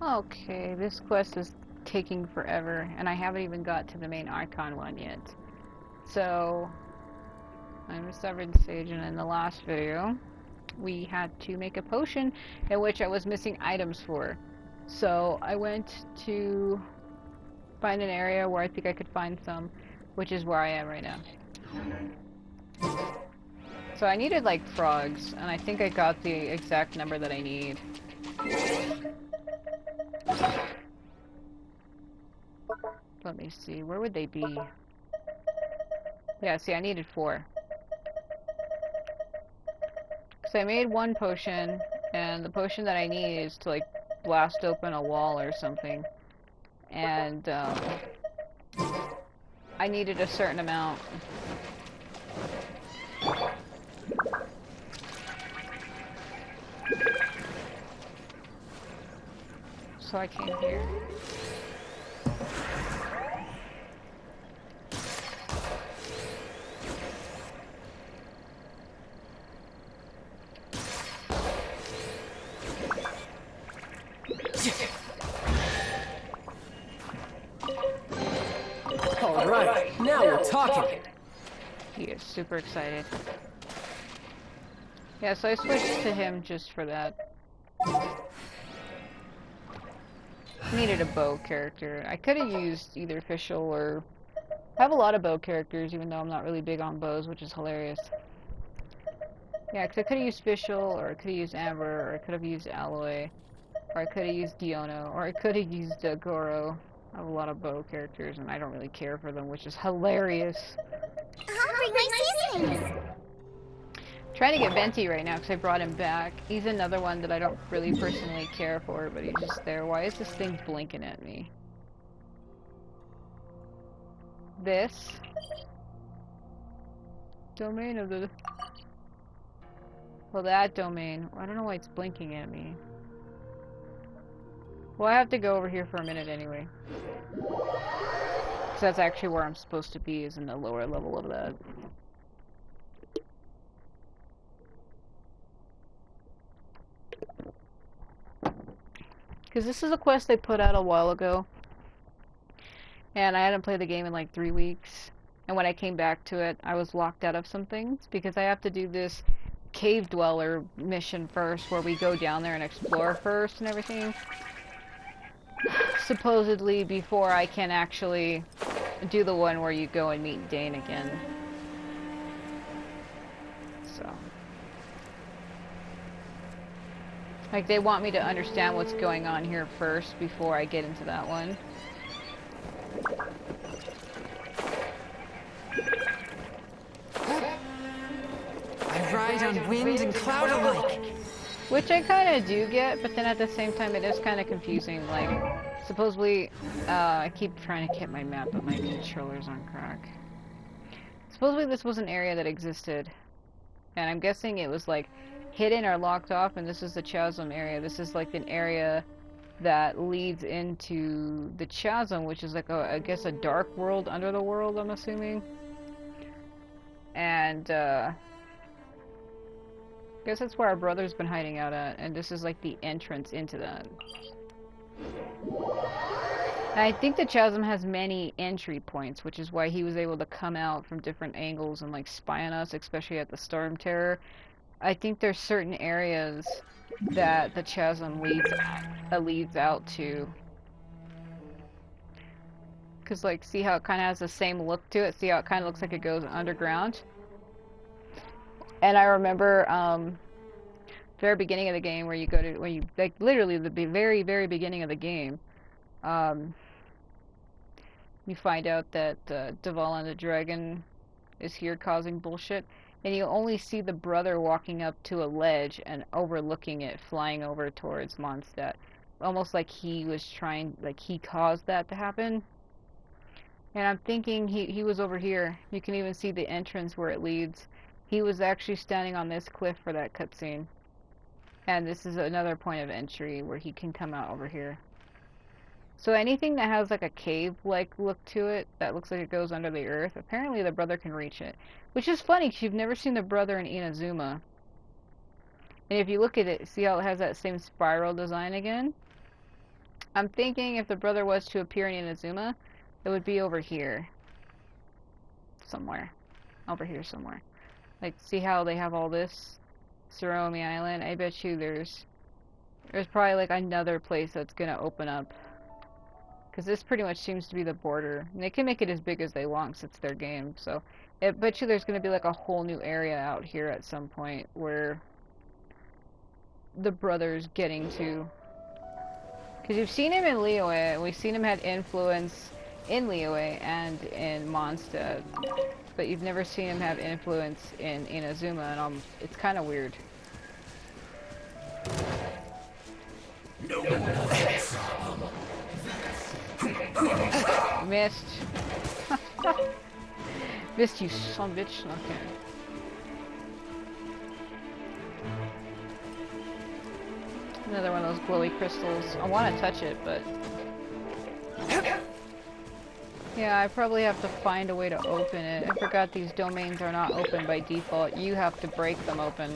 Okay, this quest is taking forever, and I haven't even got to the main icon one yet. So, I'm a severed sage, and in the last video, we had to make a potion in which I was missing items for. So, I went to find an area where I think I could find some, which is where I am right now. So I needed like frogs, and I think I got the exact number that I need. Let me see, where would they be? Yeah, see, I needed 4. So I made 1 potion, and the potion that I need is to like blast open a wall or something. And I needed a certain amount. So I came here. All right, now we're talking. He is super excited. Yeah, so I switched to him just for that. Needed a bow character. I could have used either Fischl or... I have a lot of bow characters, even though I'm not really big on bows, which is hilarious. Yeah, because I could have used Fischl, or I could have used Amber, or I could have used Alloy, or I could have used Diono, or I could have used Goro. I have a lot of bow characters, and I don't really care for them, which is hilarious. Bring my seasonings! Trying to get Venti right now because I brought him back. He's another one that I don't really personally care for, but he's just there. Why is this thing blinking at me? This domain of the... Well, that domain. I don't know why it's blinking at me. Well, I have to go over here for a minute anyway. Because that's actually where I'm supposed to be, is in the lower level of that. Because this is a quest they put out a while ago. And I hadn't played the game in like 3 weeks. And when I came back to it, I was locked out of some things. Because I have to do this cave dweller mission first, where we go down there and explore first and everything. Supposedly before I can actually do the one where you go and meet Dane again. So. Like, they want me to understand what's going on here first before I get into that one. I ride on wind and cloud alike. Which I kind of do get, but then at the same time it is kind of confusing. Like, supposedly, I keep trying to get my map, but my controller's on crack. Supposedly this was an area that existed. And I'm guessing it was, like, hidden or locked off, and this is the Chasm area. This is, like, an area that leads into the Chasm, which is, like, I guess a dark world under the world, I'm assuming. And, I guess that's where our brother's been hiding out at, and this is like the entrance into that. And I think the Chasm has many entry points, which is why he was able to come out from different angles and like spy on us, especially at the Storm Terror. I think there's certain areas that the Chasm leads out to. Cause like, see how it kind of has the same look to it? See how it kind of looks like it goes underground? And I remember, very beginning of the game where you go to, when you, like, literally the very, very beginning of the game, you find out that, Devala the dragon is here causing bullshit, and you only see the brother walking up to a ledge and overlooking it, flying over towards Mondstadt. Almost like he was trying, like he caused that to happen. And I'm thinking he was over here. You can even see the entrance where it leads. He was actually standing on this cliff for that cutscene. And this is another point of entry where he can come out over here. So anything that has like a cave-like look to it, that looks like it goes under the earth, apparently the brother can reach it. Which is funny, because you've never seen the brother in Inazuma. And if you look at it, see how it has that same spiral design again? I'm thinking if the brother was to appear in Inazuma, it would be over here. Somewhere. Over here somewhere. Like, see how they have all this Tsuruomi Island? I bet you there's probably like another place that's gonna open up. Because this pretty much seems to be the border. And they can make it as big as they want because it's their game. So I bet you there's gonna be like a whole new area out here at some point where the brother's getting to. Because you've seen him in Liyue, and we've seen him had influence in Liyue and in Mondstadt. But you've never seen him have influence in Inazuma, and it's kind of weird. No problem. Missed. Missed, you son of a bitch. Okay. Another one of those glowy crystals. I want to touch it, but... Yeah, I probably have to find a way to open it. I forgot these domains are not open by default. You have to break them open.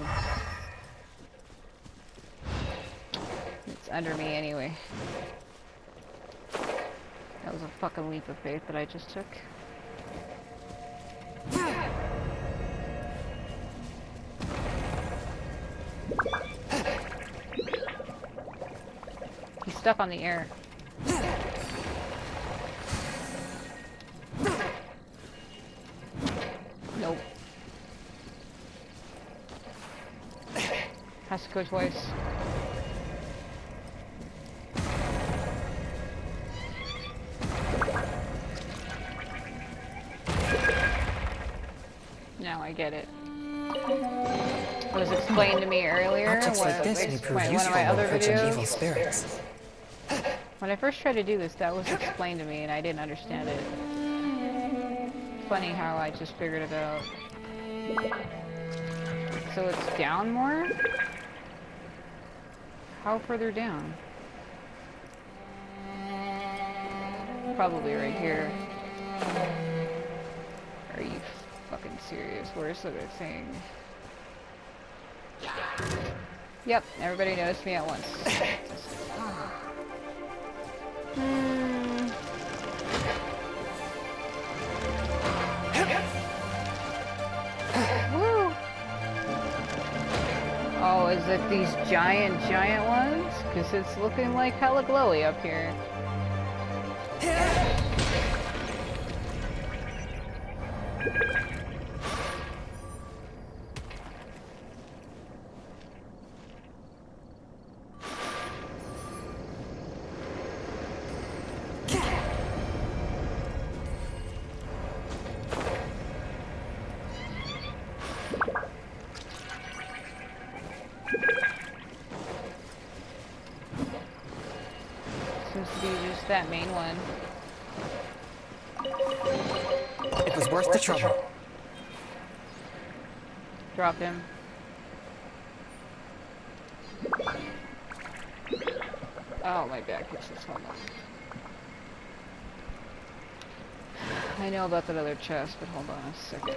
It's under me anyway. That was a fucking leap of faith that I just took. He's stuck on the air. Nope. Has to go twice. Now I get it. It was explained to me earlier. Objects like this may prove useful when approaching evil spirits. When I first tried to do this, that was explained to me and I didn't understand it. Funny how I just figured it out. So it's down more? How further down? Probably right here. Are you fucking serious? Where's the other thing? Yep, everybody noticed me at once. Woo! Oh, is it these giant ones? Because it's looking like hella glowy up here. Seems to be just that main one. It was worth the trouble. Drop him. Oh, my back itches. Hold on. I know about that other chest, but hold on a second.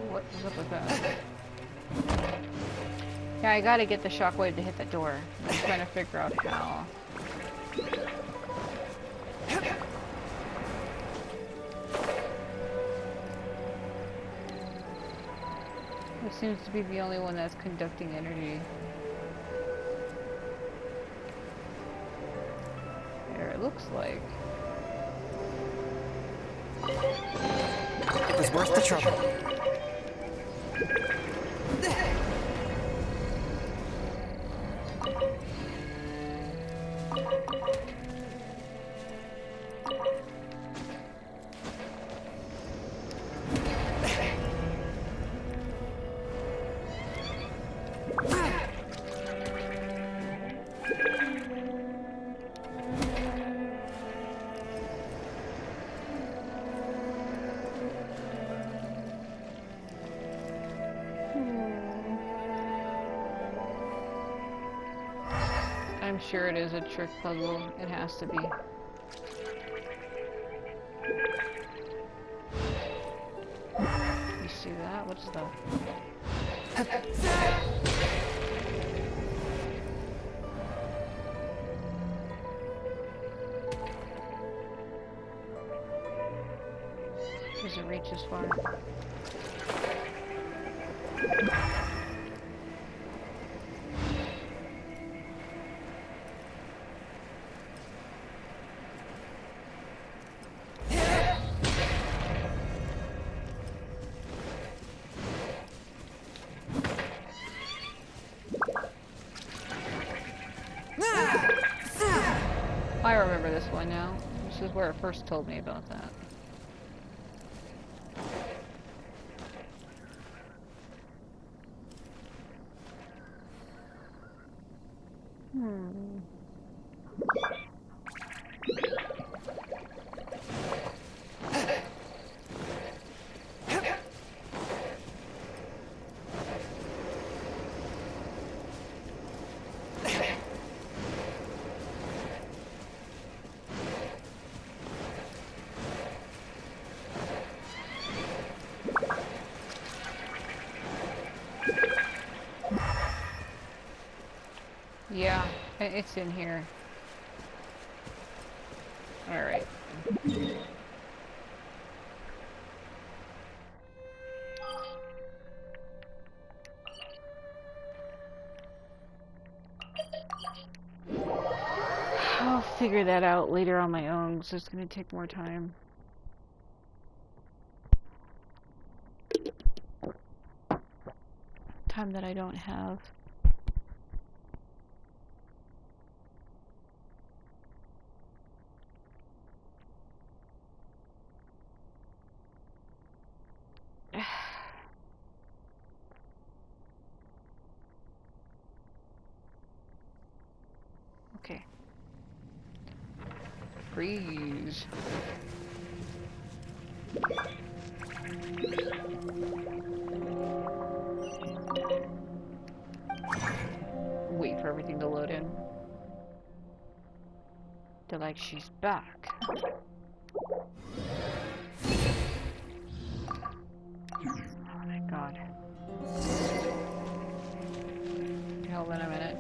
What is up with that? Yeah, I gotta get the shockwave to hit the door. I'm trying to figure out how. It seems to be the only one that's conducting energy. There, it looks like. It was worth the trouble. I'm sure it is a trick puzzle. It has to be. You see that? What's that? Doesn't reach as far. I remember this one now. This is where it first told me about that. Yeah, it's in here. Alright. I'll figure that out later on my own, so it's gonna take more time. Time that I don't have. Okay. Freeze. Wait for everything to load in. They're like, she's back. Oh my god. Hold on a minute.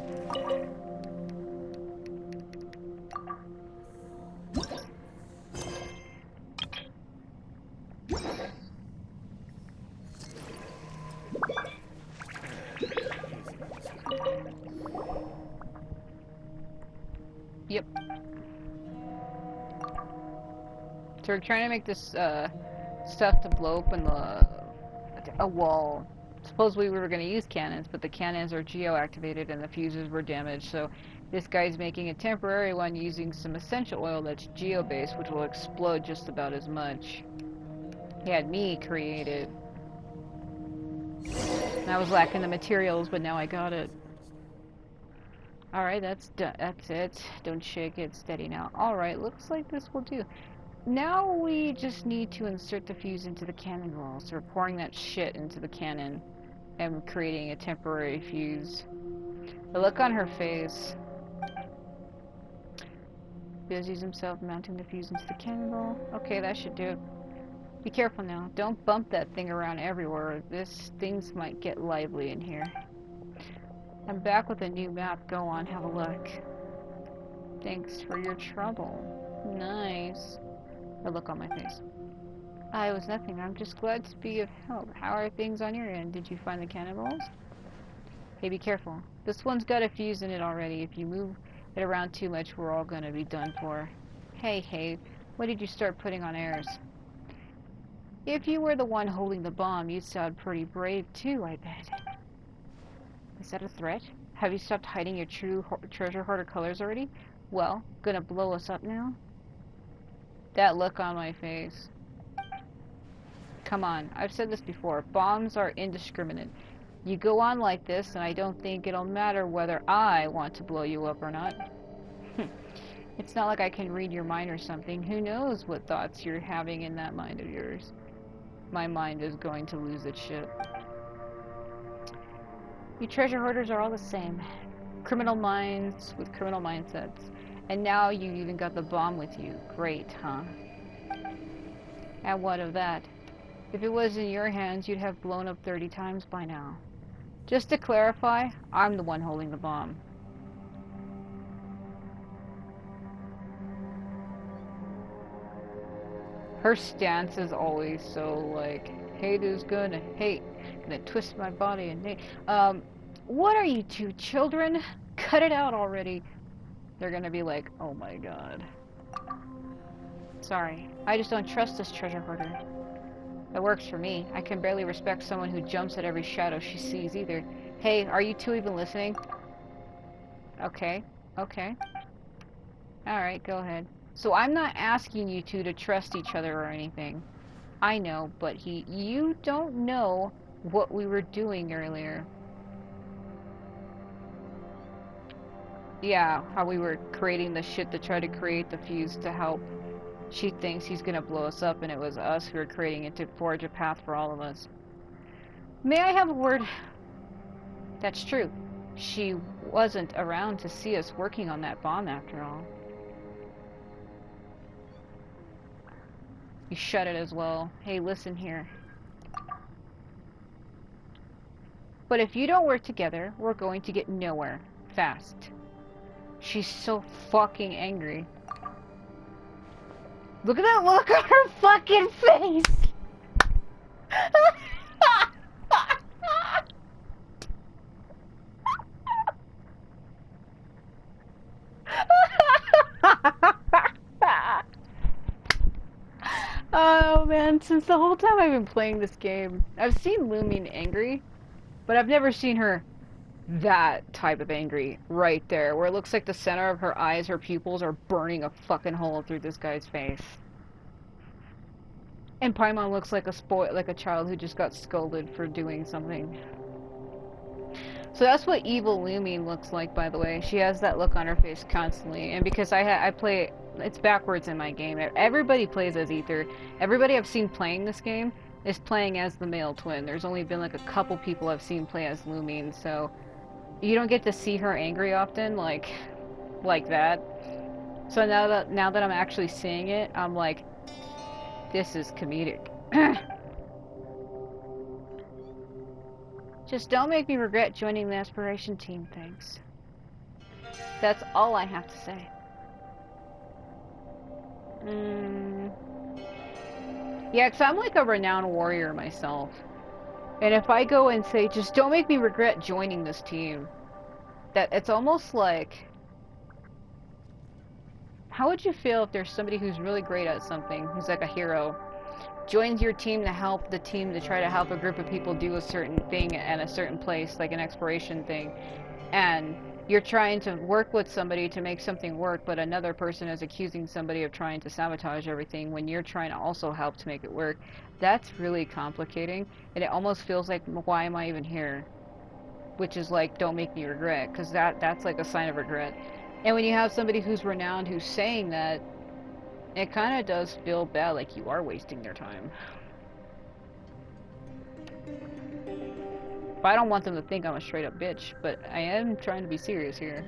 Yep. So we're trying to make this stuff to blow open a wall. Supposedly we were going to use cannons, but the cannons are geo-activated and the fuses were damaged, so this guy's making a temporary one using some essential oil that's geo-based, which will explode just about as much. He had me create it. And I was lacking the materials, but now I got it. Alright, that's it. Don't shake it, steady now. Alright, looks like this will do. Now we just need to insert the fuse into the cannon wall. So we're pouring that shit into the cannon and creating a temporary fuse. The look on her face. Busies himself mounting the fuse into the cannon wall. Okay, that should do it. Be careful now. Don't bump that thing around everywhere. Things might get lively in here. I'm back with a new map. Go on, have a look. Thanks for your trouble. Nice. A look on my face. It was nothing. I'm just glad to be of help. How are things on your end? Did you find the cannonballs? Hey, be careful. This one's got a fuse in it already. If you move it around too much, we're all gonna be done for. Hey, what did you start putting on airs? If you were the one holding the bomb, you'd sound pretty brave too, I bet. Is that a threat? Have you stopped hiding your true treasure hoarder colors already? Well, gonna blow us up now? That look on my face. Come on, I've said this before. Bombs are indiscriminate. You go on like this, and I don't think it'll matter whether I want to blow you up or not. It's not like I can read your mind or something. Who knows what thoughts you're having in that mind of yours? My mind is going to lose its shit. You treasure hoarders are all the same. Criminal minds with criminal mindsets. And now you even got the bomb with you. Great, huh? And what of that? If it was in your hands, you'd have blown up 30 times by now. Just to clarify, I'm the one holding the bomb. Her stance is always so like, hate is gonna hate, gonna twist my body and hate. What are you two children? Cut it out already. They're gonna be like, oh my god. Sorry, I just don't trust this treasure hoarder. That works for me. I can barely respect someone who jumps at every shadow she sees either. Hey, are you two even listening? Okay, okay. Alright, go ahead. So I'm not asking you two to trust each other or anything. I know, but you don't know what we were doing earlier. Yeah, how we were creating the shit to try to create the fuse to help. She thinks he's gonna blow us up, and it was us who were creating it to forge a path for all of us. May I have a word? That's true. She wasn't around to see us working on that bomb after all. You shut it as well. Hey, listen here. But if you don't work together, we're going to get nowhere. Fast. She's so fucking angry. Look at that look on her fucking face! Oh man, since the whole time I've been playing this game, I've seen Lumion angry, but I've never seen her that type of angry right there, where it looks like the center of her eyes, her pupils are burning a fucking hole through this guy's face. And Paimon looks like a child who just got scolded for doing something. So that's what evil Lumion looks like, by the way. She has that look on her face constantly, and because I play, it's backwards in my game. Everybody plays as Ether. Everybody I've seen playing this game is playing as the male twin. There's only been like a couple people I've seen play as Lumion, so you don't get to see her angry often, like that. So now that I'm actually seeing it, I'm like, this is comedic. Just don't make me regret joining the Aspiration team, thanks. That's all I have to say. Yeah, 'cause I'm like a renowned warrior myself. And if I go and say, just don't make me regret joining this team, that it's almost like, how would you feel if there's somebody who's really great at something, who's like a hero, joins your team to help the team to try to help a group of people do a certain thing at a certain place, like an exploration thing, and you're trying to work with somebody to make something work, but another person is accusing somebody of trying to sabotage everything when you're trying to also help to make it work. That's really complicating, and it almost feels like, why am I even here? Which is like, don't make me regret, because that's like a sign of regret. And when you have somebody who's renowned who's saying that, it kind of does feel bad, like you are wasting their time. I don't want them to think I'm a straight up bitch, but I am trying to be serious here.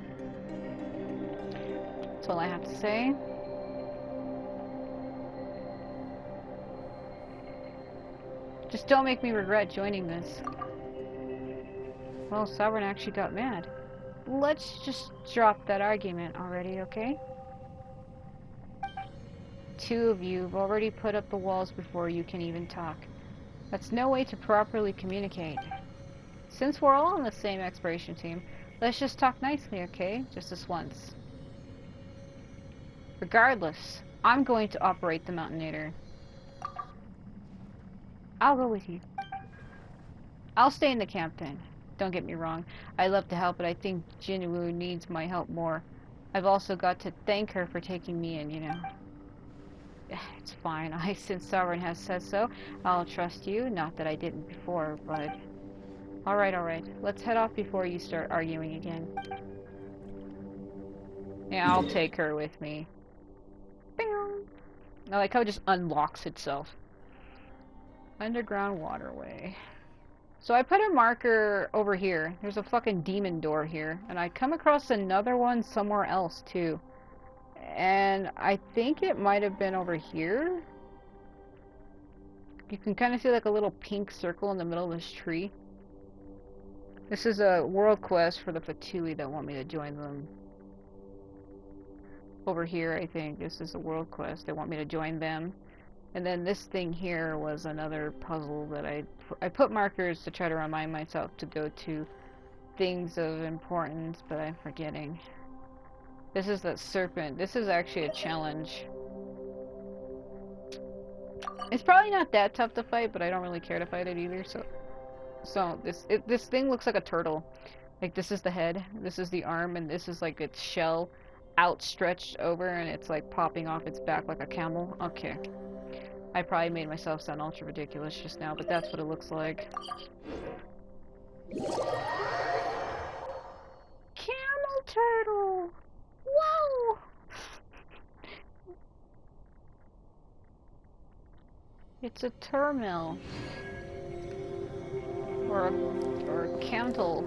That's all I have to say. Just don't make me regret joining this. Well, Sovereign actually got mad. Let's just drop that argument already, okay? Two of you have already put up the walls before you can even talk. That's no way to properly communicate. Since we're all on the same exploration team, let's just talk nicely, okay? Just this once. Regardless, I'm going to operate the Mountainator. I'll go with you. I'll stay in the camp then. Don't get me wrong. I'd love to help, but I think Jinwoo needs my help more. I've also got to thank her for taking me in, you know. It's fine. Since Sovereign has said so, I'll trust you. Not that I didn't before, but... Alright. Let's head off before you start arguing again. Yeah, I'll take her with me. Bing! I like how it just unlocks itself. Underground waterway. So I put a marker over here. There's a fucking demon door here. And I come across another one somewhere else too. And I think it might have been over here. You can kind of see like a little pink circle in the middle of this tree. This is a world quest for the Fatui that want me to join them. Over here, I think. This is a world quest. They want me to join them. And then this thing here was another puzzle that I put markers to try to remind myself to go to things of importance, but I'm forgetting. This is that serpent. This is actually a challenge. It's probably not that tough to fight, but I don't really care to fight it either, so this thing looks like a turtle. Like this is the head, this is the arm, and this is like its shell outstretched over, and it's like popping off its back like a camel. Okay. I probably made myself sound ultra ridiculous just now, but that's what it looks like. Camel turtle! Whoa! It's a termel. Or a cantle.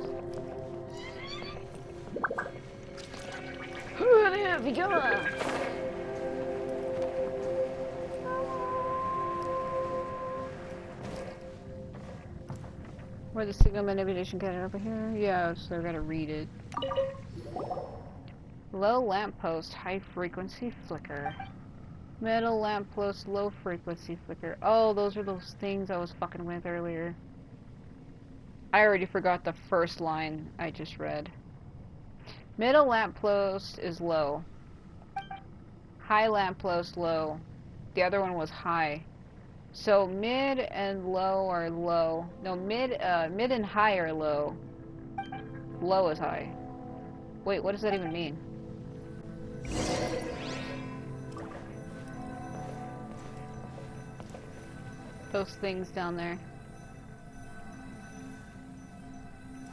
Where the signal manipulation cannon over here? Yeah, so I gotta read it. Low lamppost, high frequency flicker. Metal lamppost, low frequency flicker. Oh, those are those things I was fucking with earlier. I already forgot the first line I just read. Middle lamppost is low. High lamppost, low. The other one was high. So mid and low are low. No, mid and high are low. Low is high. Wait, what does that even mean? Those things down there.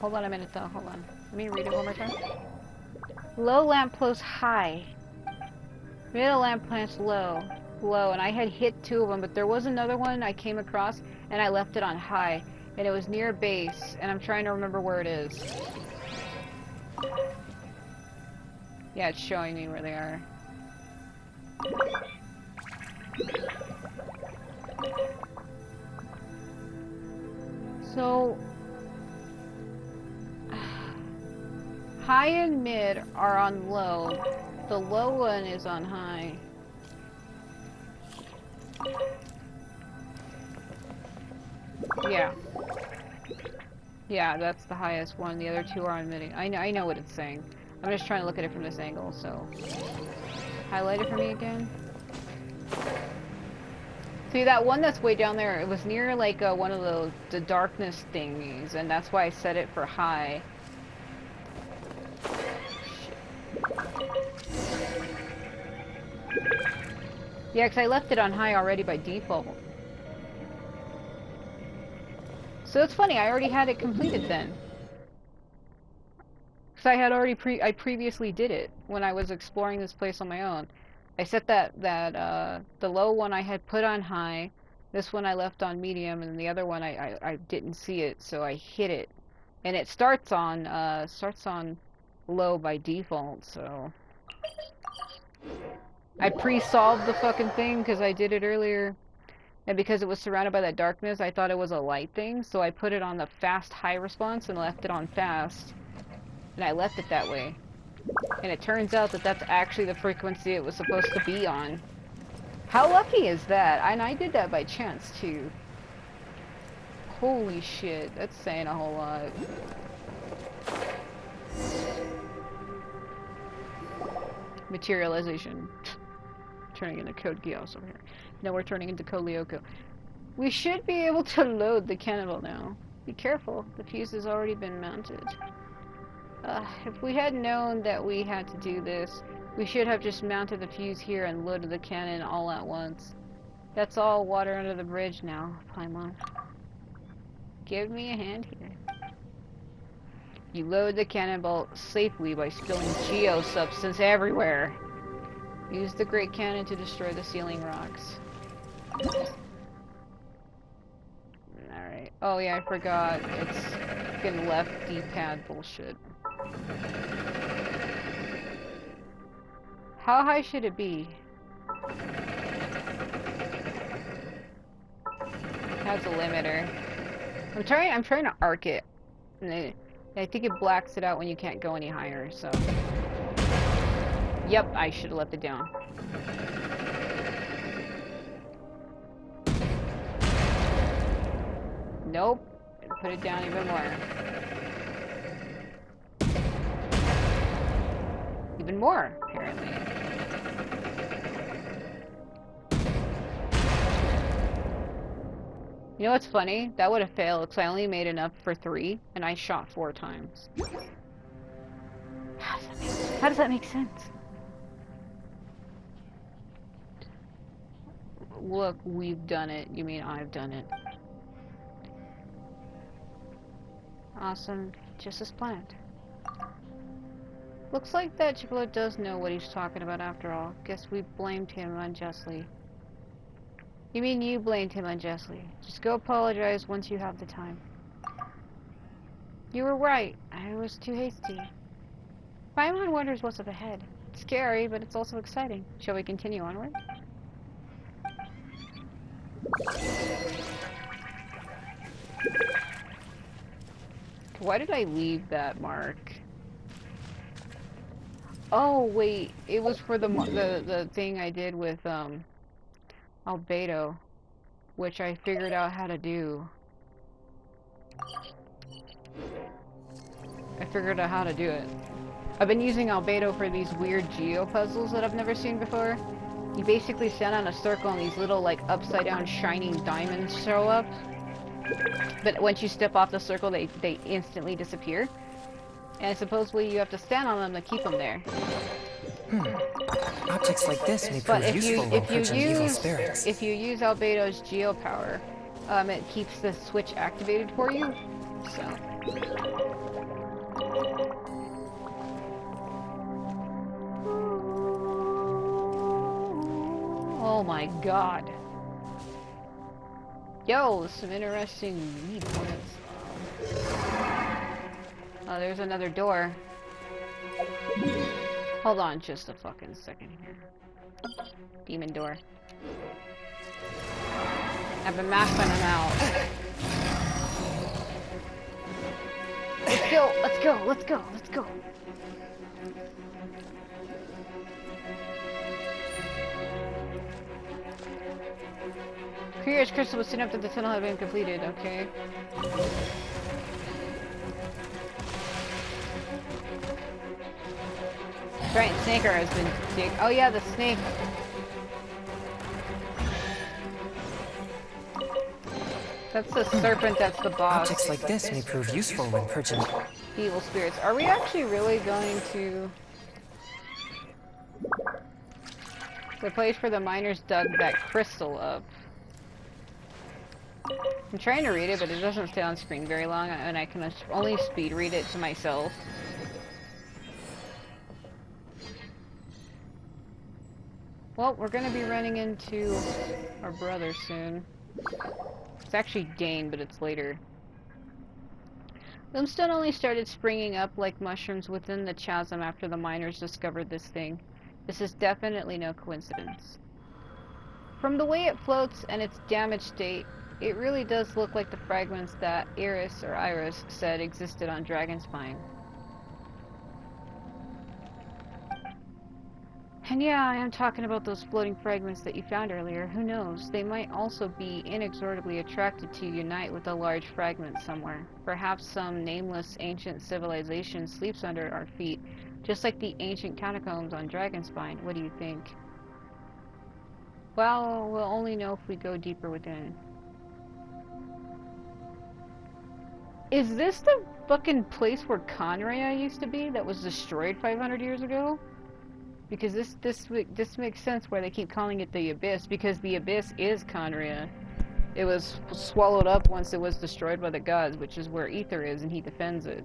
Hold on a minute though, hold on. Let me read it one more time. Low lamppost high. Middle lamppost low. Low, and I had hit 2 of them, but there was another one I came across and I left it on high, and it was near base, and I'm trying to remember where it is. Yeah, it's showing me where they are. So high and mid are on low. The low one is on high. Yeah. Yeah, that's the highest one. The other 2 are on mid. I know what it's saying. I'm just trying to look at it from this angle, so. Highlight it for me again. See, that one that's way down there, it was near like one of the darkness thingies, and that's why I set it for high. Yeah, because I left it on high already by default. So it's funny, I already had it completed then. Because I had already previously did it when I was exploring this place on my own. I set the low one I had put on high, this one I left on medium, and the other one I didn't see it, so I hit it. And it starts on low by default, so I pre-solved the fucking thing because I did it earlier. And because it was surrounded by that darkness, I thought it was a light thing, so I put it on the fast high response and left it on fast. And I left it that way. And it turns out that that's actually the frequency it was supposed to be on. How lucky is that? And I did that by chance, too. Holy shit, that's saying a whole lot. Materialization. Turning into Code Geass over here. No, we're turning into Code Lyoko. We should be able to load the cannonball now. Be careful, the fuse has already been mounted. If we had known that we had to do this, we should have just mounted the fuse here and loaded the cannon all at once. That's all water under the bridge now, Paimon. Give me a hand here. You load the cannonball safely by spilling geosubstance everywhere. Use the great cannon to destroy the ceiling rocks. Alright. Oh yeah, I forgot. It's fucking left D-pad bullshit. How high should it be? Has a limiter. I'm trying to arc it. And I think it blacks it out when you can't go any higher, so. Yep, I should have left it down. Nope. Put it down even more. Even more, apparently. You know what's funny? That would have failed because I only made enough for 3 and I shot 4 times. How does that make sense? Look, we've done it. You mean I've done it. Awesome. Just as planned. Looks like that Chipolo does know what he's talking about after all. Guess we blamed him unjustly. You mean you blamed him unjustly? Just go apologize once you have the time. You were right. I was too hasty. Paimon wonders what's up ahead. It's scary, but it's also exciting. Shall we continue onward? Why did I leave that mark? Oh wait, it was for the thing I did with Albedo, which I figured out how to do. I figured out how to do it. I've been using Albedo for these weird geo puzzles that I've never seen before. You basically stand on a circle and these little like upside down shining diamonds show up. But once you step off the circle, they instantly disappear. And supposedly you have to stand on them to keep them there. Objects like this may But prove useful when purging evil spirits. if you use Albedo's geo power, it keeps the switch activated for you. So. Oh my god. Yo, some interesting meat points. Oh, there's another door. Hold on just a fucking second here. Demon door. I've been mapping them out. Let's go, let's go, let's go, let's go. Curious crystal was seen after the tunnel had been completed, okay. Giant snaker has been oh yeah, the snake. That's the serpent, that's the boss. Objects like this may prove useful when purging Evil spirits. Are we actually really going to... The place where the miners dug that crystal up. I'm trying to read it, but it doesn't stay on screen very long, and I can only speed read it to myself. Well, we're gonna be running into our brother soon. It's actually Dane, but it's later. Limestone only started springing up like mushrooms within the chasm after the miners discovered this thing. This is definitely no coincidence. From the way it floats and its damaged state, it really does look like the fragments that Iris said existed on Dragonspine. And yeah, I am talking about those floating fragments that you found earlier. Who knows? They might also be inexorably attracted to unite with a large fragment somewhere. Perhaps some nameless ancient civilization sleeps under our feet, just like the ancient catacombs on Dragonspine. What do you think? Well, we'll only know if we go deeper within. Is this the fucking place where Conraya used to be that was destroyed 500 years ago? Because this makes sense why they keep calling it the Abyss, because the Abyss is Conraya. It was swallowed up once it was destroyed by the gods, which is where Ether is, and he defends it.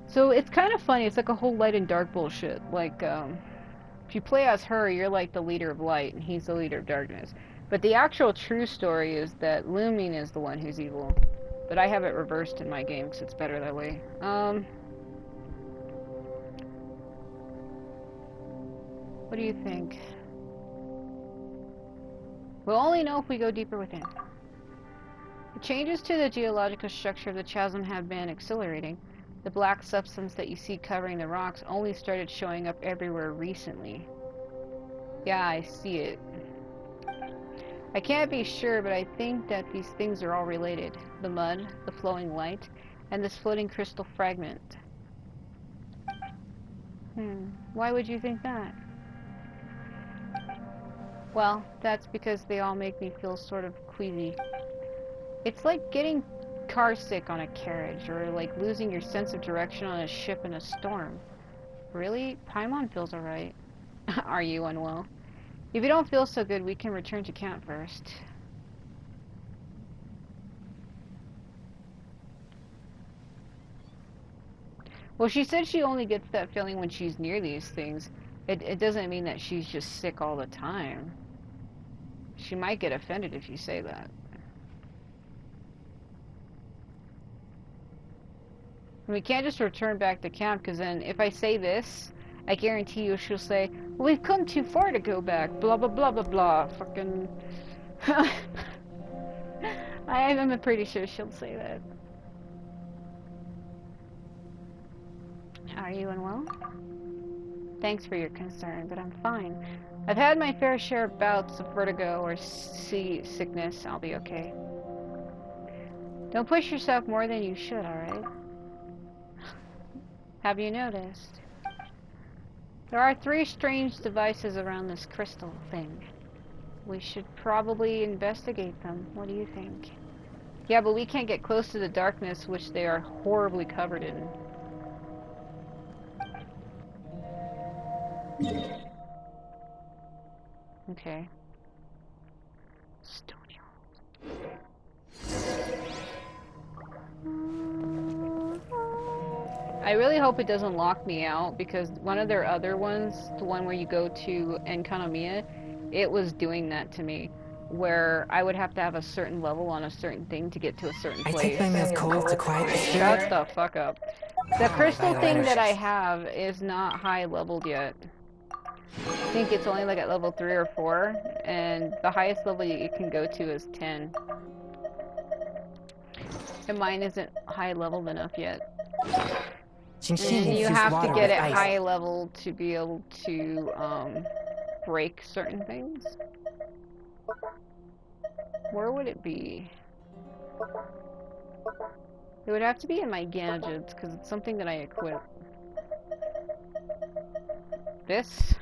So it's kind of funny, it's like a whole light and dark bullshit. Like, if you play as her, you're like the leader of light, and he's the leader of darkness. But the actual true story is that Lumine is the one who's evil. But I have it reversed in my game because it's better that way. What do you think? We'll only know if we go deeper within. The changes to the geological structure of the chasm have been accelerating. The black substance that you see covering the rocks only started showing up everywhere recently. Yeah, I see it. I can't be sure, but I think that these things are all related. The mud, the flowing light, and this floating crystal fragment. Why would you think that? Well, that's because they all make me feel sort of queasy. It's like getting car sick on a carriage, or like losing your sense of direction on a ship in a storm. Really? Paimon feels alright. Are you unwell? If you don't feel so good, we can return to camp first. Well, she said she only gets that feeling when she's near these things. It doesn't mean that she's just sick all the time. She might get offended if you say that. We can't just return back to camp, because then if I say this, I guarantee you she'll say, well, we've come too far to go back, blah blah blah blah blah. Fucking... I'm pretty sure she'll say that. Are you unwell? Thanks for your concern, but I'm fine. I've had my fair share of bouts of vertigo or sea sickness. I'll be okay. Don't push yourself more than you should, alright? Have you noticed? There are 3 strange devices around this crystal thing. We should probably investigate them. What do you think? Yeah, but we can't get close to the darkness, which they are horribly covered in. Okay. Stony I really hope it doesn't lock me out, because one of their other ones, the one where you go to Enkanomiya, it was doing that to me, where I would have to have a certain level on a certain thing to get to a certain place. I take my meals cold to quiet the Shut spirit. the fuck up. The crystal thing that I have is not high leveled yet. I think it's only like at level 3 or 4, and the highest level you can go to is 10. And mine isn't high leveled enough yet. And you have to get it high level to be able to break certain things. Where would it be? It would have to be in my gadgets, because it's something that I equip. This?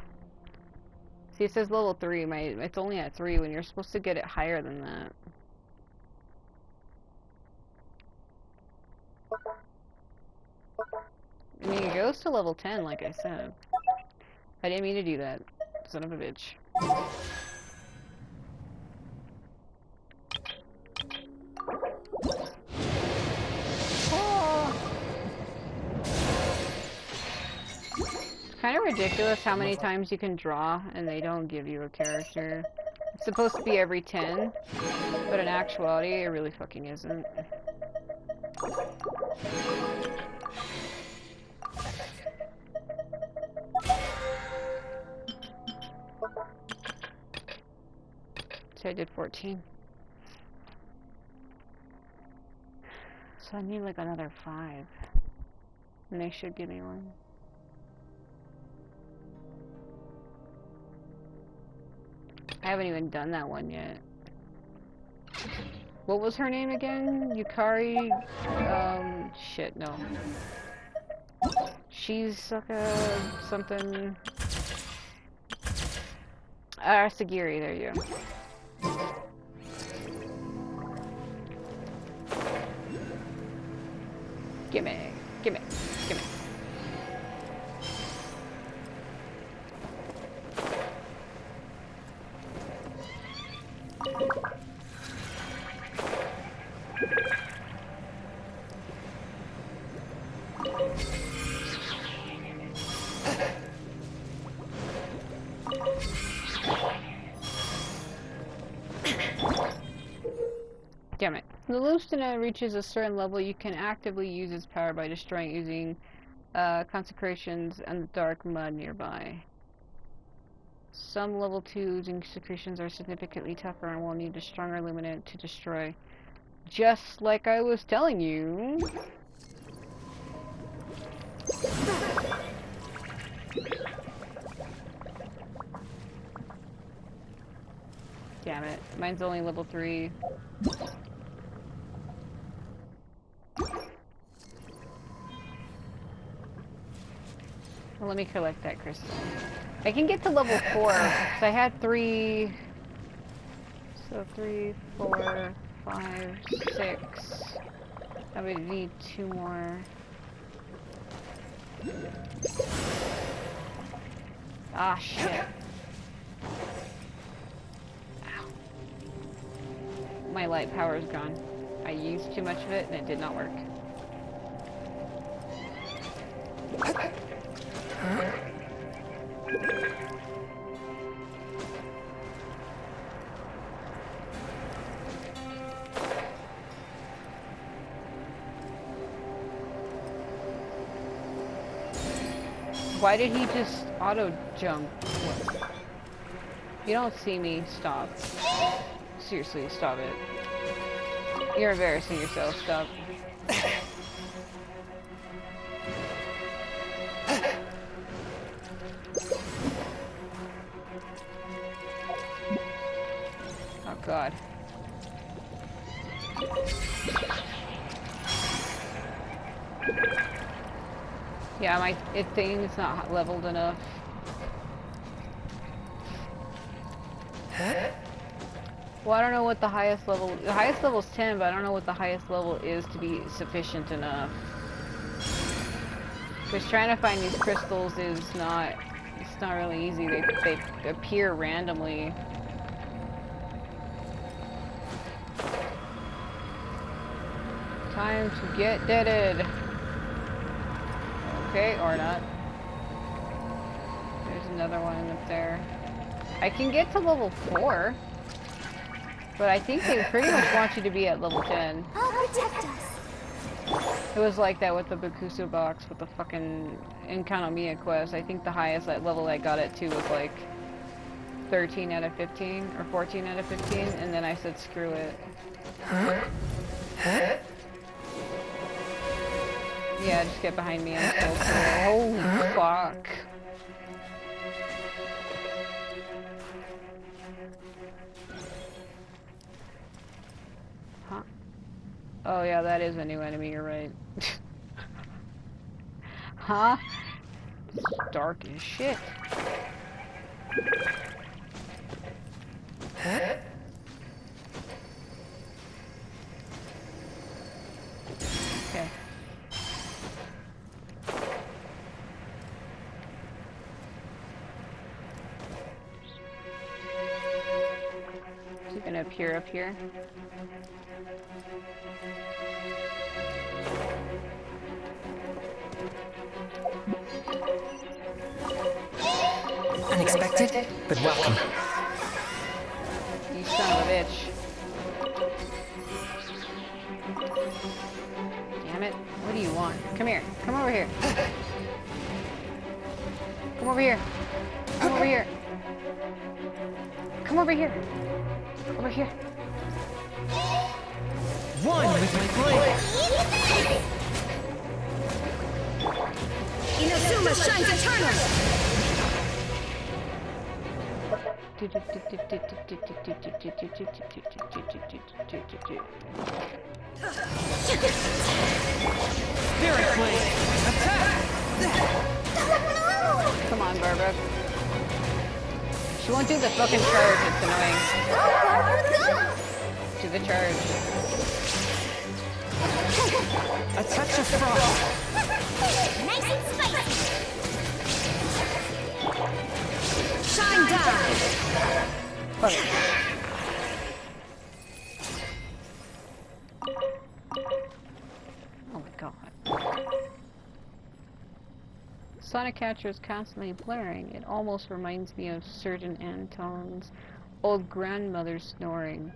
See, it says level 3. It's only at 3 when you're supposed to get it higher than that. I mean, it goes to level 10, like I said. I didn't mean to do that. Son of a bitch. It's kind of ridiculous how many times you can draw and they don't give you a character. It's supposed to be every 10, but in actuality, it really fucking isn't. So I did 14. So I need like another 5. And they should give me one. I haven't even done that one yet. What was her name again? Yukari? Shit, no. She's like a something. Arasagiri, there you go. Gimme, gimme, gimme. Damn it. When the Lumstina reaches a certain level, you can actively use its power by destroying using consecrations and dark mud nearby. Some level 2 consecrations are significantly tougher and will need a stronger luminant to destroy. Just like I was telling you. Damn it. Mine's only level 3. Well, let me collect that crystal. I can get to level 4, because I had 3... So 3, 4, 5, 6... I would need 2 more. Ah, shit. Ow. My light power is gone. I used too much of it and it did not work. Why did he just auto jump? What? You don't see me, stop. Seriously, stop it. You're embarrassing yourself, stop. Oh god. Yeah, my thing's not leveled enough. Well, I don't know what the highest level... The highest level is 10, but I don't know what the highest level is to be sufficient enough. Because trying to find these crystals is not... It's not really easy. They appear randomly. Time to get deaded. Okay, or not. There's another one up there. I can get to level 4. But I think they pretty much want you to be at level 10. I'll protect us. It was like that with the Bakusu box with the fucking Enkanomiya quest. I think the highest level I got it to was like 13 out of 15 or 14 out of 15, and then I said screw it. Yeah, just get behind me. I'm so cool. Oh, fuck. Huh? Oh, yeah, that is a new enemy, you're right. Huh? It's dark as shit. Okay. Is it gonna appear up here? Unexpected, but welcome. You son of a bitch. Damn it. What do you want? Come here. Come over here. Come over here. Come over here. Come over here. Over here. One with my blade. Inazuma shines eternal. Spirit blade. Attack! Come on, Barbara. She won't do the fucking charge. It's annoying. Do the charge. A touch of frost. Nice and spicy. Shine down. Fuck it. Oh my god. Sonic Catcher is constantly blaring. It almost reminds me of certain Anton's old grandmother snoring.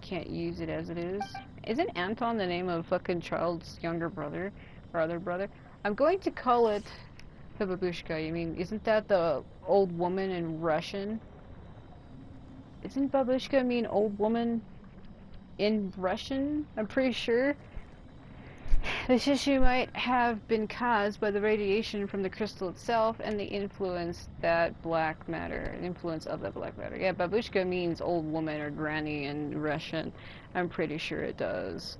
can't use it as it is. Isn't Anton the name of fucking Child's younger brother? Or other brother? I'm going to call it Babushka. You mean, isn't that the old woman in Russian? Isn't Babushka mean old woman in Russian? I'm pretty sure. This issue might have been caused by the radiation from the crystal itself and the influence of the black matter. Yeah, babushka means old woman or granny in Russian. I'm pretty sure it does.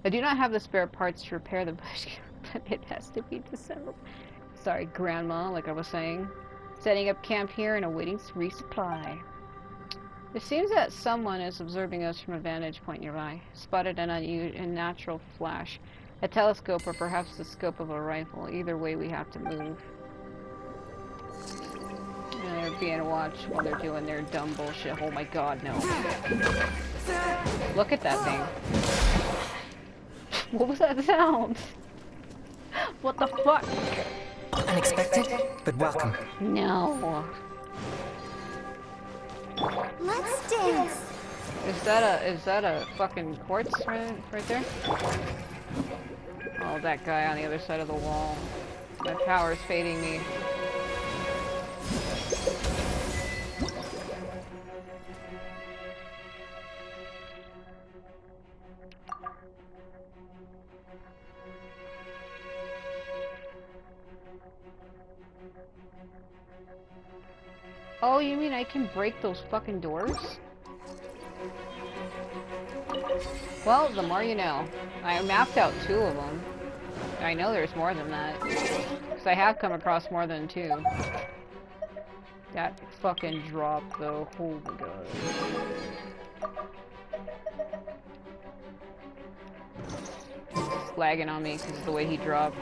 I do not have the spare parts to repair the babushka, but it has to be disassembled. Sorry, grandma, like I was saying. Setting up camp here and awaiting resupply. It seems that someone is observing us from a vantage point nearby. Spotted an unnatural flash. A telescope or perhaps the scope of a rifle. Either way, we have to move. And they're being watched while they're doing their dumb bullshit. Oh my god, no. Look at that thing. What was that sound? What the fuck? Unexpected, but welcome. No. Let's dance. Is that a fucking quartz right there? Oh, that guy on the other side of the wall. My power's fading me. Oh, you mean I can break those fucking doors? Well, the more you know. I mapped out 2 of them. I know there's more than that. Because I have come across more than 2. That fucking drop, though. Oh my god. It's lagging on me because of the way he dropped.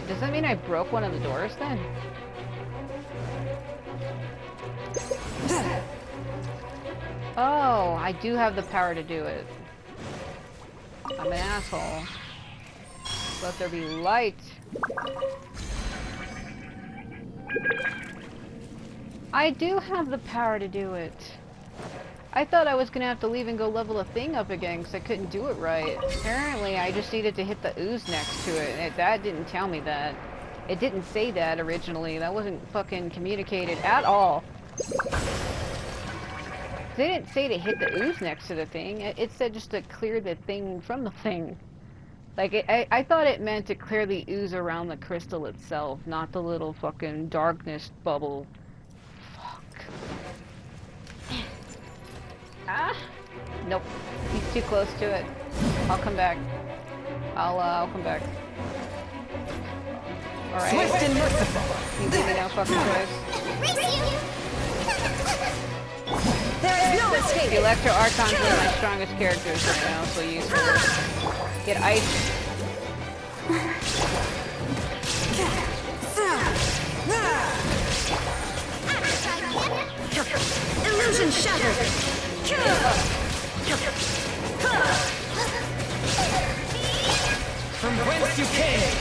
Does that mean I broke one of the doors then? Oh, I do have the power to do it. I'm an asshole. Let there be light. I do have the power to do it. I thought I was gonna have to leave and go level a thing up again because I couldn't do it right. Apparently, I just needed to hit the ooze next to it. That didn't tell me that. It didn't say that originally. That wasn't fucking communicated at all. They didn't say to hit the ooze next to the thing. It said just to clear the thing from the thing. Like, I thought it meant to clear the ooze around the crystal itself, not the little fucking darkness bubble. Fuck. Ah! Nope. He's too close to it. I'll come back. I'll come back. Alright. Swift and merciful. You give me no fucking choice. There is no escape. The Electro Archon's one of my strongest characters right now, so useful. Get ice. Illusion shattered. From whence you came.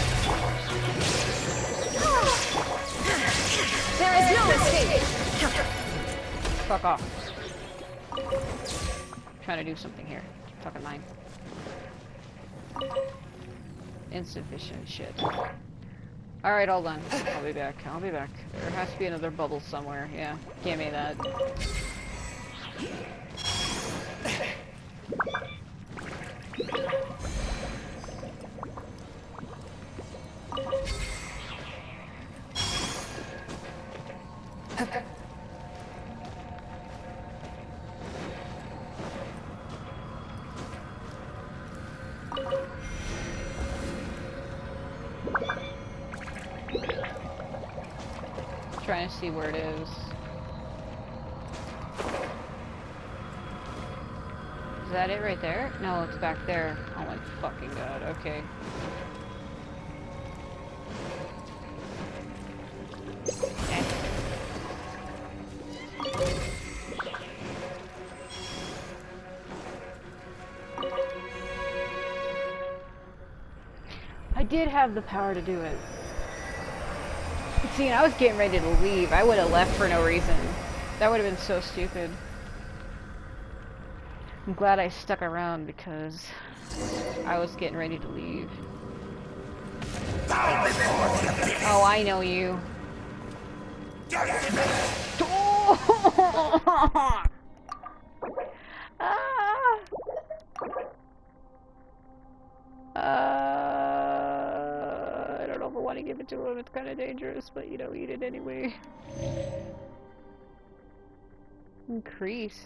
There is no escape. Fuck off. I'm trying to do something here. Fucking mine. Insufficient shit. Alright, hold on. I'll be back. I'll be back. There has to be another bubble somewhere. Yeah, give me that. Trying to see where it is. Is that it right there? No, it's back there. Oh my fucking god, okay. I did have the power to do it. See, and I was getting ready to leave. I would have left for no reason. That would have been so stupid. I'm glad I stuck around because I was getting ready to leave. Oh, I know you. I don't know if I want to give it to him. It's kind of dangerous, but you know, eat it anyway. Increase.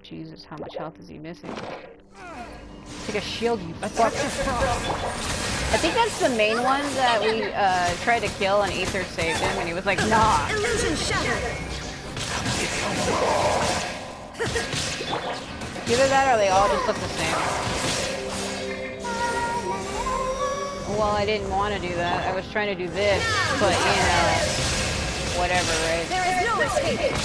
Jesus, how much health is he missing? Take a shield, you fuck. I think that's the main one that we tried to kill and Aether saved him and he was like, nah. Illusion shattered. Either that or they all just look the same. Well, I didn't want to do that. I was trying to do this, but you know, whatever, right? There is no escape.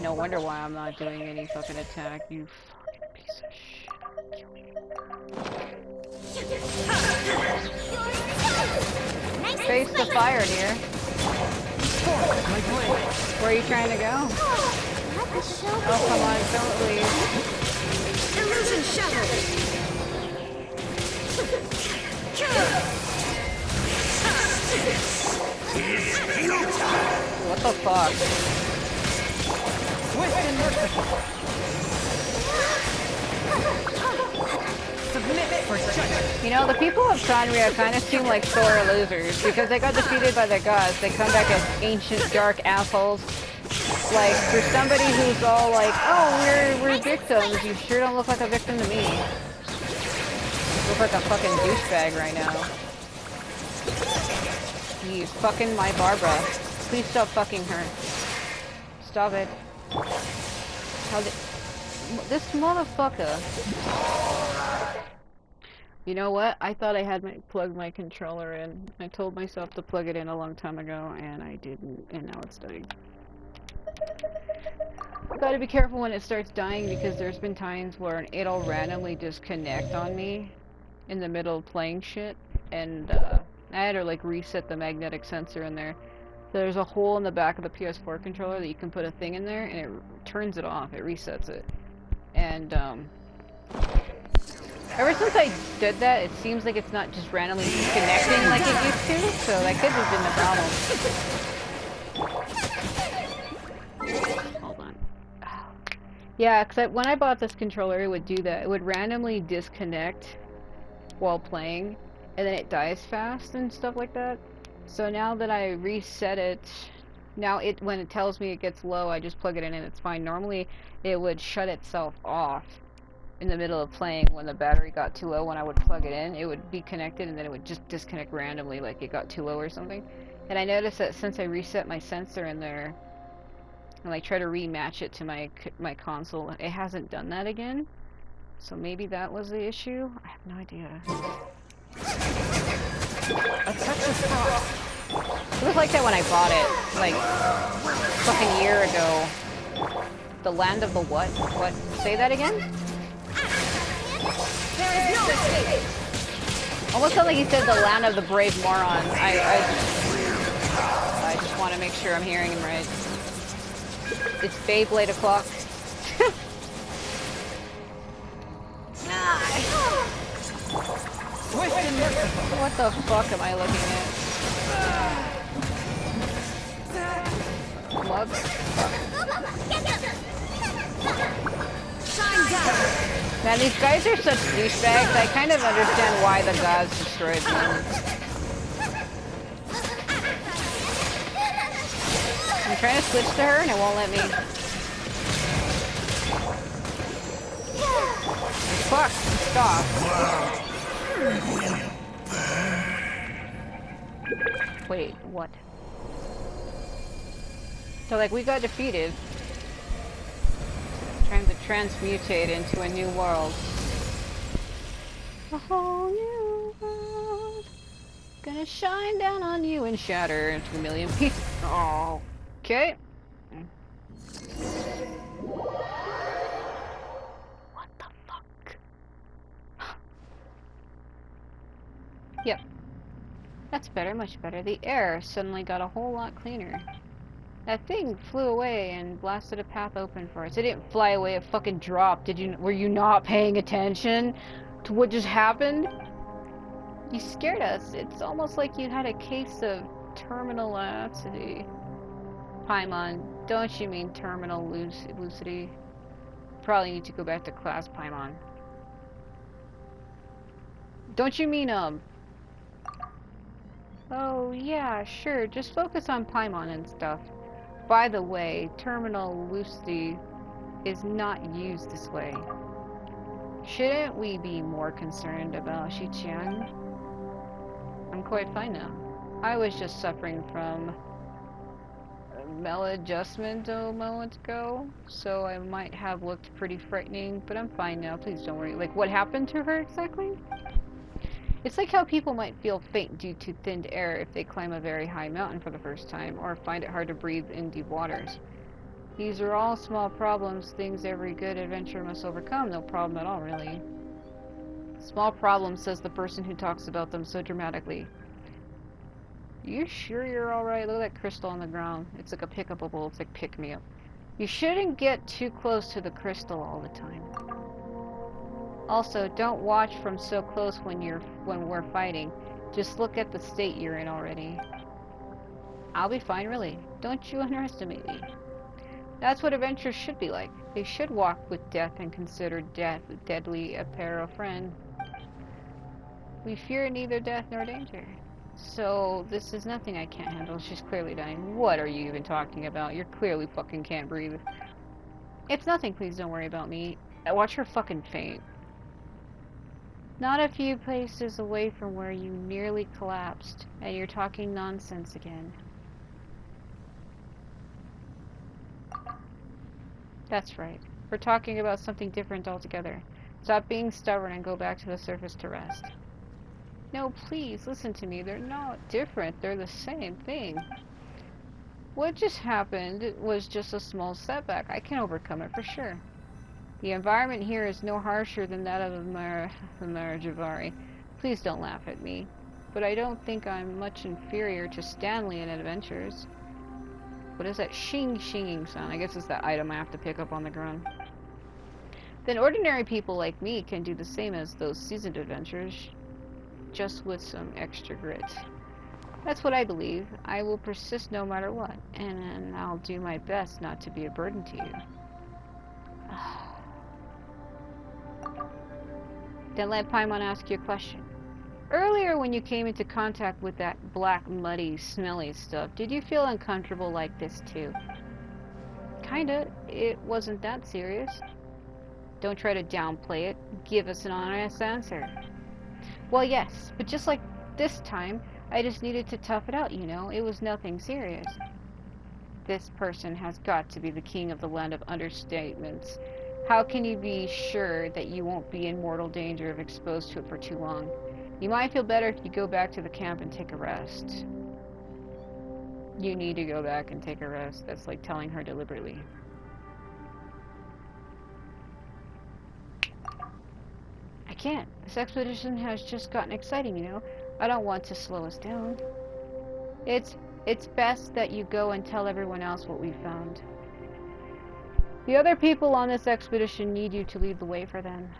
No wonder why I'm not doing any fucking attack, you fucking piece of shit. I'm killing you. Face the fire, dear. Where are you trying to go? Oh, come on, don't leave. Illusion shattered. What the fuck? Swift and merciful. Submit for judgment. You know, the people of Sanria kind of seem like sore losers because they got defeated by the gods. They come back as ancient, dark assholes. Like, for somebody who's all like, oh, we're victims, you sure don't look like a victim to me. You look like a fucking douchebag right now. You fucking my Barbara. Please stop fucking her. Stop it. How did... This motherfucker. You know what? I thought I had plugged my controller in. I told myself to plug it in a long time ago, and I didn't, and now it's dying. Gotta be careful when it starts dying because there's been times where it'll randomly disconnect on me in the middle of playing shit, and I had to like reset the magnetic sensor in there. There's a hole in the back of the PS4 controller that you can put a thing in there and it turns it off, it resets it. And ever since I did that, it seems like it's not just randomly disconnecting like it used to, so that could have been the problem. Hold on. Yeah, because when I bought this controller, it would do that. It would randomly disconnect while playing, and then it dies fast and stuff like that. So now that I reset it, now when it tells me it gets low, I just plug it in and it's fine. Normally, it would shut itself off in the middle of playing when the battery got too low. When I would plug it in, it would be connected and then it would just disconnect randomly like it got too low or something. And I noticed that since I reset my sensor in there and I try to rematch it to my console, it hasn't done that again. So maybe that was the issue? I have no idea. A touch of frost. It was like that when I bought it, like, fucking year ago. The land of the what? What? Say that again? There is no escape. Almost sounded like you said the land of the brave moron. I just want to make sure I'm hearing him right. It's Beyblade o'clock. Swift and merciful. What the fuck am I looking at? Mug? Shine down. Man, these guys are such douchebags. I kind of understand why the gods destroyed them. I'm trying to switch to her and it won't let me. Fuck, stop. Wait, what? So like we got defeated. Trying to transmutate into a new world. A whole new world. Gonna shine down on you and shatter into a million pieces. Oh, okay. What the fuck? That's better, much better. The air suddenly got a whole lot cleaner. That thing flew away and blasted a path open for us. It didn't fly away, it fucking dropped. Were you not paying attention to what just happened? You scared us. It's almost like you had a case of terminal lucidity. Paimon, don't you mean terminal lucidity? Probably need to go back to class, Paimon. Don't you mean, Oh, yeah, sure. Just focus on Paimon and stuff. By the way, terminal lucidity is not used this way. Shouldn't we be more concerned about Shichian? I'm quite fine now. I was just suffering from maladjustment a moment ago, so I might have looked pretty frightening, but I'm fine now. Please don't worry. Like, what happened to her exactly? It's like how people might feel faint due to thinned air if they climb a very high mountain for the first time, or find it hard to breathe in deep waters. These are all small problems, things every good adventurer must overcome. No problem at all, really. Small problems, says the person who talks about them so dramatically. You sure you're alright? Look at that crystal on the ground. It's like a pick-upable. It's like pick-me-up. You shouldn't get too close to the crystal all the time. Also, don't watch from so close when we're fighting. Just look at the state you're in already. I'll be fine, really. Don't you underestimate me. That's what adventurers should be like. They should walk with death and consider death deadly a pair of friend. We fear neither death nor danger. So, this is nothing I can't handle. She's clearly dying. What are you even talking about? You clearly fucking can't breathe. It's nothing, please don't worry about me. Watch her fucking faint. Not a few places away from where you nearly collapsed, and you're talking nonsense again. That's right. We're talking about something different altogether. Stop being stubborn and go back to the surface to rest. No, please, listen to me. They're not different. They're the same thing. What just happened was just a small setback. I can overcome it for sure. The environment here is no harsher than that of the Marajavari. Please don't laugh at me. But I don't think I'm much inferior to Stanley in adventures. What is that shinging sound? I guess it's that item I have to pick up on the ground. Then ordinary people like me can do the same as those seasoned adventurers, just with some extra grit. That's what I believe. I will persist no matter what, and I'll do my best not to be a burden to you. Then let Paimon ask you a question. Earlier when you came into contact with that black, muddy, smelly stuff, did you feel uncomfortable like this too? Kinda. It wasn't that serious. Don't try to downplay it. Give us an honest answer. Well, yes, but just like this time, I just needed to tough it out, you know? It was nothing serious. This person has got to be the king of the land of understatements. How can you be sure that you won't be in mortal danger if exposed to it for too long? You might feel better if you go back to the camp and take a rest. You need to go back and take a rest. That's like telling her deliberately. I can't. This expedition has just gotten exciting, you know? I don't want to slow us down. It's best that you go and tell everyone else what we found. The other people on this expedition need you to lead the way for them.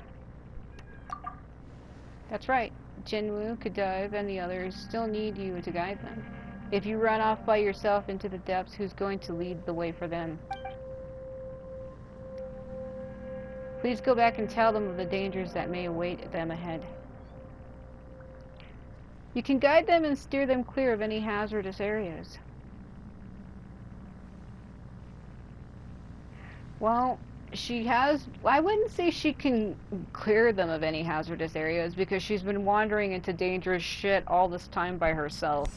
That's right. Jinwoo, Kadiv, and the others still need you to guide them. If you run off by yourself into the depths, who's going to lead the way for them? Please go back and tell them of the dangers that may await them ahead. You can guide them and steer them clear of any hazardous areas. Well, I wouldn't say she can clear them of any hazardous areas because she's been wandering into dangerous shit all this time by herself.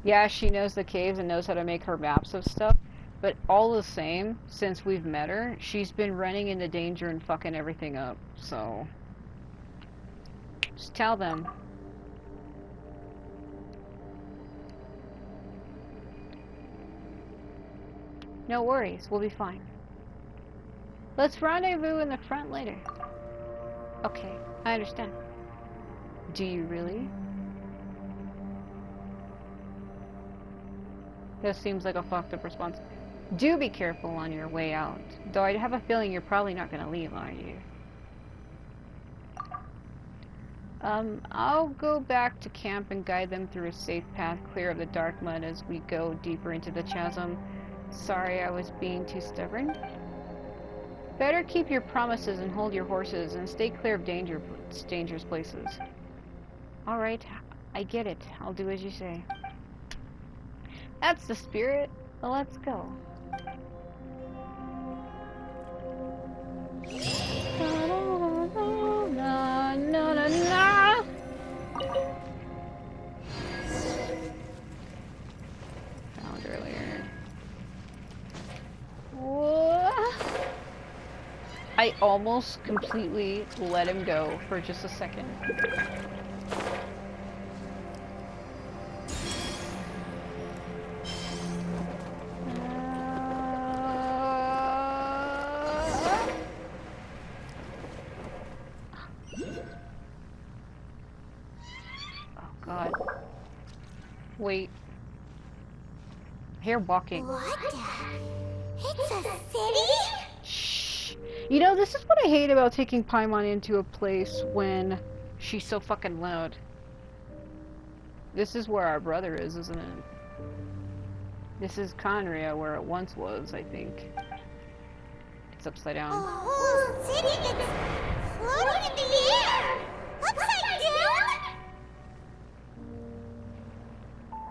Yeah, she knows the caves and knows how to make her maps of stuff, but all the same, since we've met her, she's been running into danger and fucking everything up, so... just tell them. No worries, we'll be fine. Let's rendezvous in the front later. Okay, I understand. Do you really? This seems like a fucked up response. Do be careful on your way out. Though I have a feeling you're probably not gonna leave, are you? I'll go back to camp and guide them through a safe path clear of the dark mud as we go deeper into the chasm. Sorry I was being too stubborn. Better keep your promises and hold your horses and stay clear of dangerous places. Alright, I get it. I'll do as you say. That's the spirit. Well, let's go. Na, na, na, na. Found earlier. Whoa. I almost completely let him go for just a second. God. Wait. I hear walking. What the? It's a city? Shh. You know, this is what I hate about taking Paimon into a place when she's so fucking loud. This is where our brother is, isn't it? This is Conria, where it once was, I think. It's upside down. A whole city that's floating in the air! Upside down?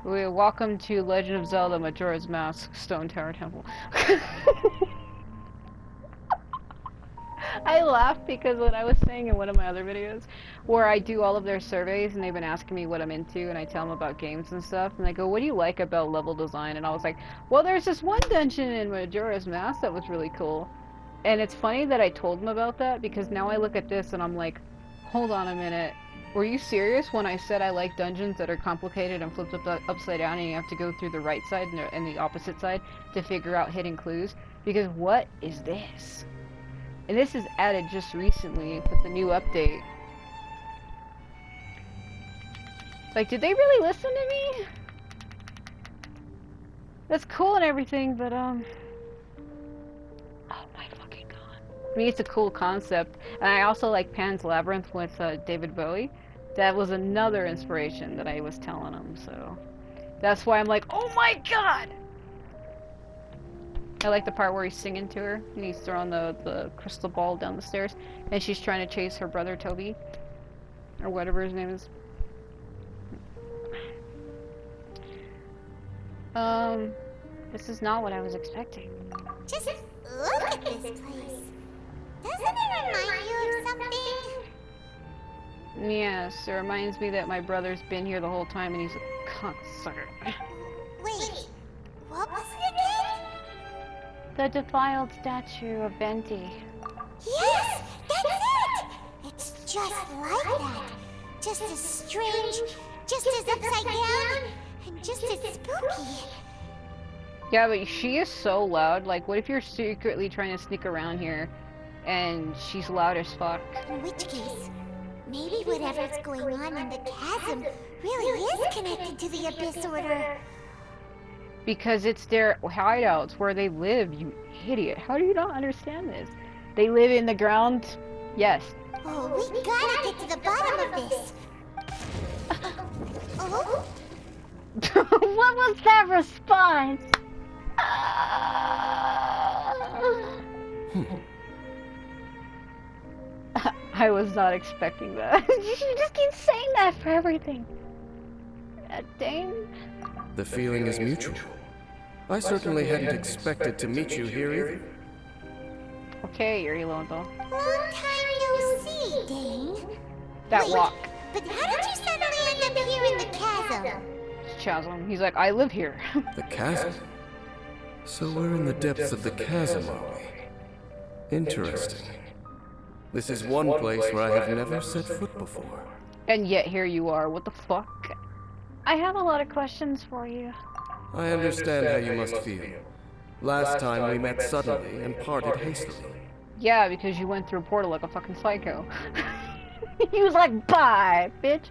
Welcome to Legend of Zelda Majora's Mask, Stone Tower Temple. I laugh because what I was saying in one of my other videos, where I do all of their surveys and they've been asking me what I'm into and I tell them about games and stuff, and they go, what do you like about level design? And I was like, well, there's this one dungeon in Majora's Mask that was really cool. And it's funny that I told them about that because now I look at this and I'm like, hold on a minute. Were you serious when I said I like dungeons that are complicated and flipped upside down and you have to go through the right side and the opposite side to figure out hidden clues? Because what is this? And this is added just recently with the new update. Like, did they really listen to me? That's cool and everything, but oh my fucking god. I mean, it's a cool concept. And I also like Pan's Labyrinth with David Bowie. That was another inspiration that I was telling him, so that's why I'm like, oh my god! I like the part where he's singing to her and he's throwing the crystal ball down the stairs and she's trying to chase her brother Toby, or whatever his name is. This is not what I was expecting. Just look at this place. Doesn't it remind you of something? Yes, it reminds me that my brother's been here the whole time and he's a cocksucker. Wait, what was it again? The defiled statue of Venti. Yes, that's it! It's just like that. Just as strange, just as upside down, and just as spooky. Yeah, but she is so loud. Like, what if you're secretly trying to sneak around here and she's loud as fuck? In which case, maybe whatever's going on in the chasm really is connected to the Abyss Order. Because it's their hideouts where they live, you idiot. How do you not understand this? They live in the ground? Yes. Oh, we gotta get to the bottom of this. Oh? What was that response? I was not expecting that. You just keep saying that for everything. Dang. The feeling is mutual. I certainly hadn't expected to meet you here either. Okay, Yuri Lowenthal. Long time no see, Dane. That Wait, walk. But how did you suddenly end up here in the chasm? Chasm. He's like, I live here. The chasm? So we're in the depths of the chasm, are we? Interesting. This is one place where I have never set foot before. And yet here you are. What the fuck? I have a lot of questions for you. I understand how you must feel. Last time we met suddenly and parted hastily. Yeah, because you went through a portal like a fucking psycho. He was like, bye, bitch.